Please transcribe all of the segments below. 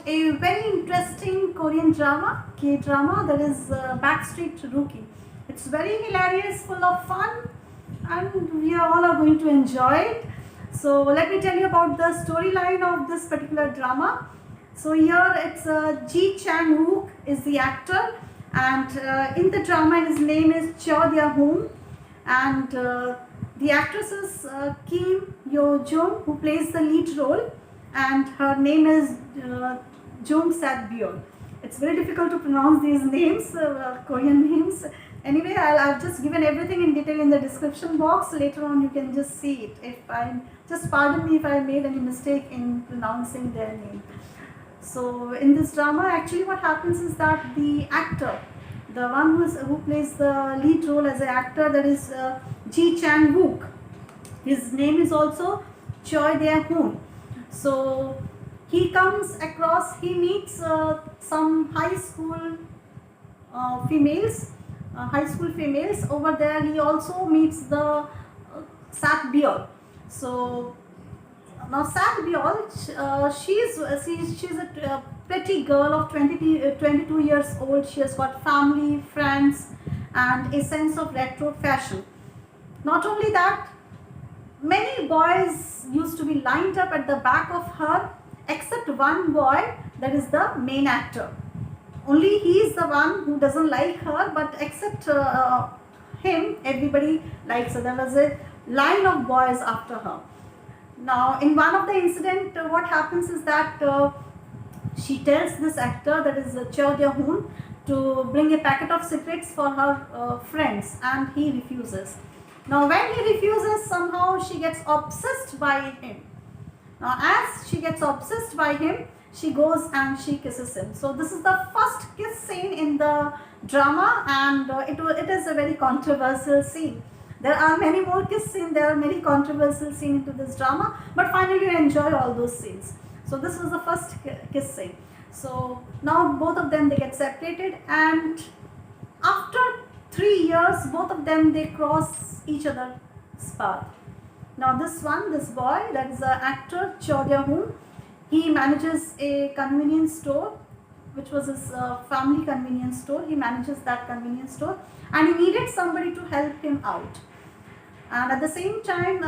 A very interesting Korean drama, K-drama, that is Backstreet Rookie. It's very hilarious, full of fun, and we all are going to enjoy it. So let me tell you about the storyline of this particular drama. So here it's Ji Chang-wook is the actor, and in the drama his name is Cheo Dia-hoon, and the actress is Kim Yo-jung, who plays the lead role, and her name is Jung Sat-byul. It's very difficult to pronounce these names, Korean names. Anyway, I've just given everything in detail in the description box. Later on you can just see it. Just pardon me if I made any mistake in pronouncing their name. So in this drama, actually what happens is that the actor, the one who plays the lead role as an actor, that is Ji Chang-wook. His name is also Choi Dae-hoon. So he comes across, he meets some high school females. Over there he also meets the Sat-byul. So now Sat-byul, she's a pretty girl of 22 years old. She has got family, friends, and a sense of retro fashion. Not only that, many boys used to be lined up at the back of her, except one boy, that is the main actor. Only he is the one who doesn't like her, but except him, everybody likes her. There was a line of boys after her. Now, in one of the incident, what happens is that she tells this actor, that is Cheo Dae-hoon, to bring a packet of cigarettes for her friends, and he refuses. Now, when he refuses, somehow she gets obsessed by him. Now, as she gets obsessed by him, she goes and she kisses him. So this is the first kiss scene in the drama, and it is a very controversial scene. There are many more kiss scenes, there are many controversial scenes into this drama, but finally you enjoy all those scenes. So this was the first kiss scene. So now both of them, they get separated, and after 3 years, both of them, they cross each other's path. Now this boy, that is the actor Cheo Dae-hoon, he manages a convenience store, which was his family convenience store. He manages that convenience store, and he needed somebody to help him out. And at the same time,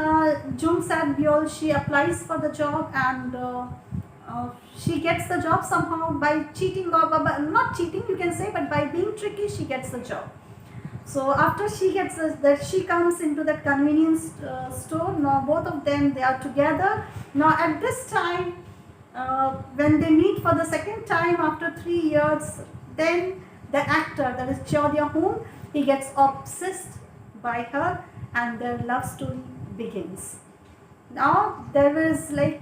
Jung Sat-byul, she applies for the job, and she gets the job somehow by cheating, or not cheating you can say, but by being tricky, she gets the job. So after she gets that, she comes into that convenience store. Now both of them, they are together. Now at this time, when they meet for the second time after 3 years, then the actor, that is Cheo Dae-hoon, he gets obsessed by her, and their love story begins. Now there is like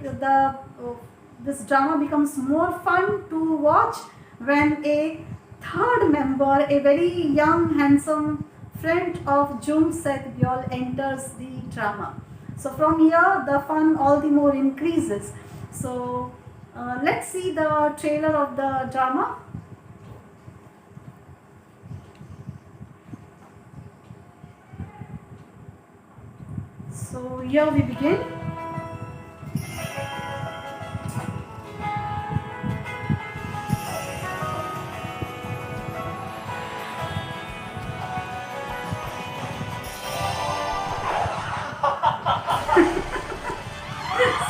this drama becomes more fun to watch when a third member, a very young, handsome friend of Jung Sat-byul, enters the drama. So from here, the fun all the more increases. So let's see the trailer of the drama. So here we begin.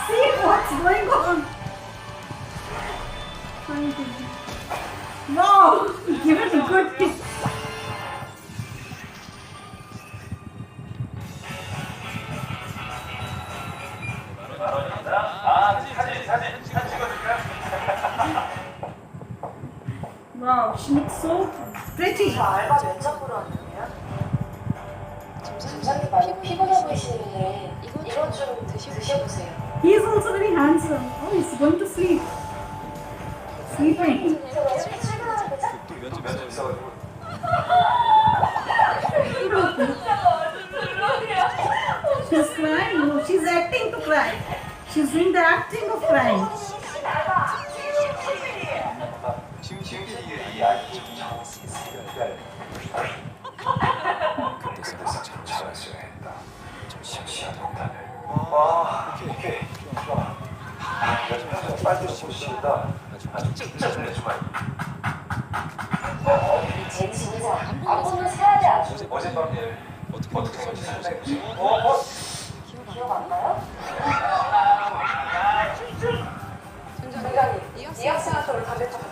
See what's going on. Wow, give it a good kick. 면접 보러 왔는데요. 김사님 많이 피곤해 보이시는데 이것 좀 드셔보세요. He is also very handsome. Oh, he's going to sleep. Sleeping. 저 왜 이렇게 출근하는 거죠? 또 면접 있어가지고 She's crying. No, she's acting to cry. She's doing the acting of crying. 지금 이게 이 아이 그때 생각을 잘 수행했다. 좀 시원하다. 오케이. 좋아. 요즘 빨리 보시다. 아주 진짜 좀 내주마. 제 진짜 안 보면 사야 돼 아주. 어젯밤에 어떻게 생각했어요? 기억 안 나요? 회장님, 이 학생한테 담배 탔죠?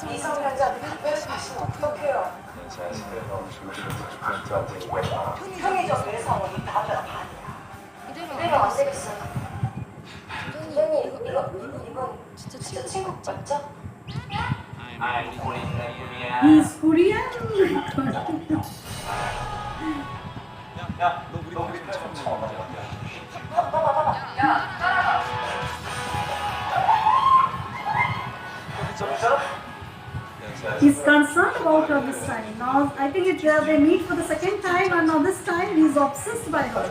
미성년자한테 담배를 마시면 어떡해요? 편의점 외상원이 담배가 반이야. 이대로 안 되겠어요. 선생님, 이건 진짜 친구 맞죠? He's Korean. 야, 너 우리 편 처음 만나. He's concerned about her this time. Now, I think they meet for the second time, and now this time he's obsessed by her.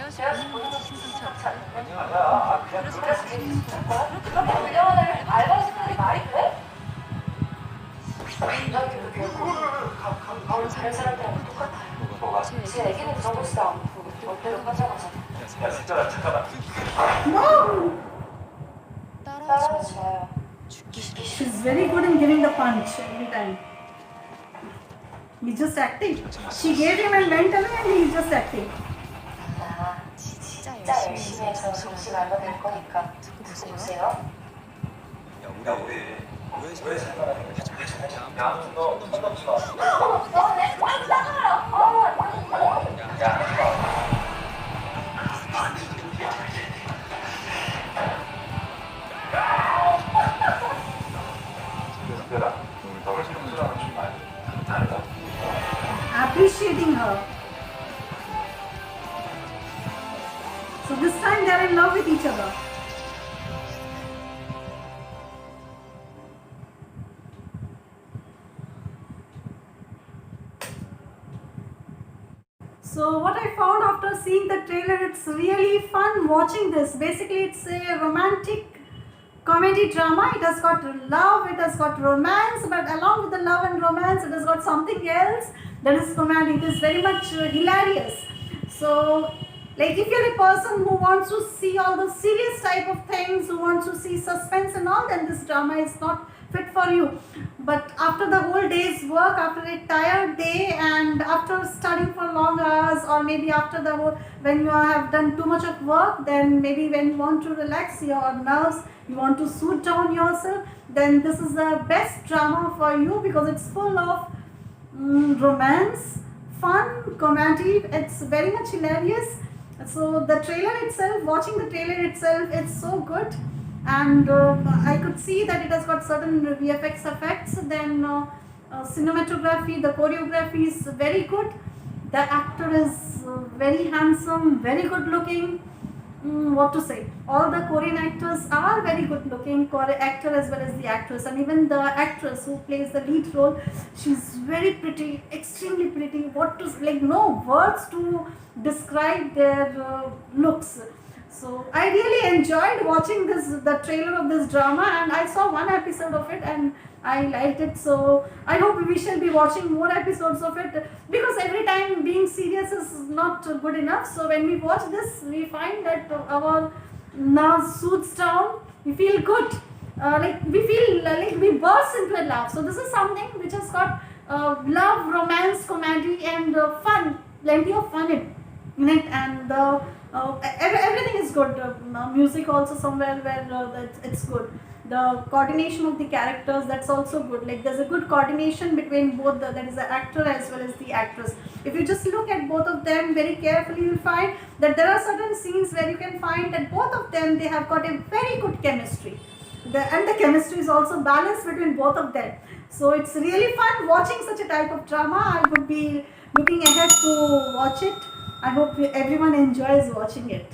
제가 본인이 심상치 않나요? 그래서 그렇게 불량을 알바를 생각이 말이 돼? 부장님도 결코 다른 사람들하고 똑같아요. 제 애기는 들어보지도 않고 멋대로 빠져가잖아. 야, 진짜 잠깐만. No! 따라하지 마요. She's very good in giving the punch every time. He's just acting. She gave him and went away, and he's just acting. 나 진짜 열심히 해서 정신 알바 될 거니까 듣고 보세요. 야, 우리 왜 생각하는 거야? 야, 너손 넘지 마. 너내 손 나가라! Appreciating her. So this time they're in love with each other. So what I found after seeing the trailer, it's really fun watching this. Basically, it's a romantic comedy drama. It has got love, it has got romance, but along with the love and romance, it has got something else that is romantic. It is very much hilarious. So, like if you're a person who wants to see all the serious type of things, who wants to see suspense and all, then this drama is not fit for you. But after the whole day's work, after a tired day, and after studying for long hours, or maybe after the whole, when you have done too much of work, then maybe when you want to relax your nerves, you want to soothe down yourself, then this is the best drama for you because it's full of romance, fun, comedy. It's very much hilarious. So the trailer itself, watching the trailer itself, it's so good. And I could see that it has got certain VFX effects. Then cinematography, the choreography is very good. The actor is very handsome, very good looking. What to say? All the Korean actors are very good looking, actor as well as the actress, and even the actress who plays the lead role, she's very pretty, extremely pretty. What to, like, no words to describe their looks. So I really enjoyed watching the trailer of this drama, and I saw one episode of it and I liked it. So I hope we shall be watching more episodes of it, because every time being serious is not good enough. So when we watch this, we find that our nerves soothes down. We feel good. We feel like we burst into a laugh. So this is something which has got love, romance, comedy, and fun. Plenty of fun in it, and everything is good. Music also somewhere where it's good. The coordination of the characters, that's also good. Like there's a good coordination between both that is the actor as well as the actress. If you just look at both of them very carefully, you'll find that there are certain scenes where you can find that both of them, they have got a very good chemistry. and the chemistry is also balanced between both of them. So it's really fun watching such a type of drama. I would be looking ahead to watch it. I hope everyone enjoys watching it.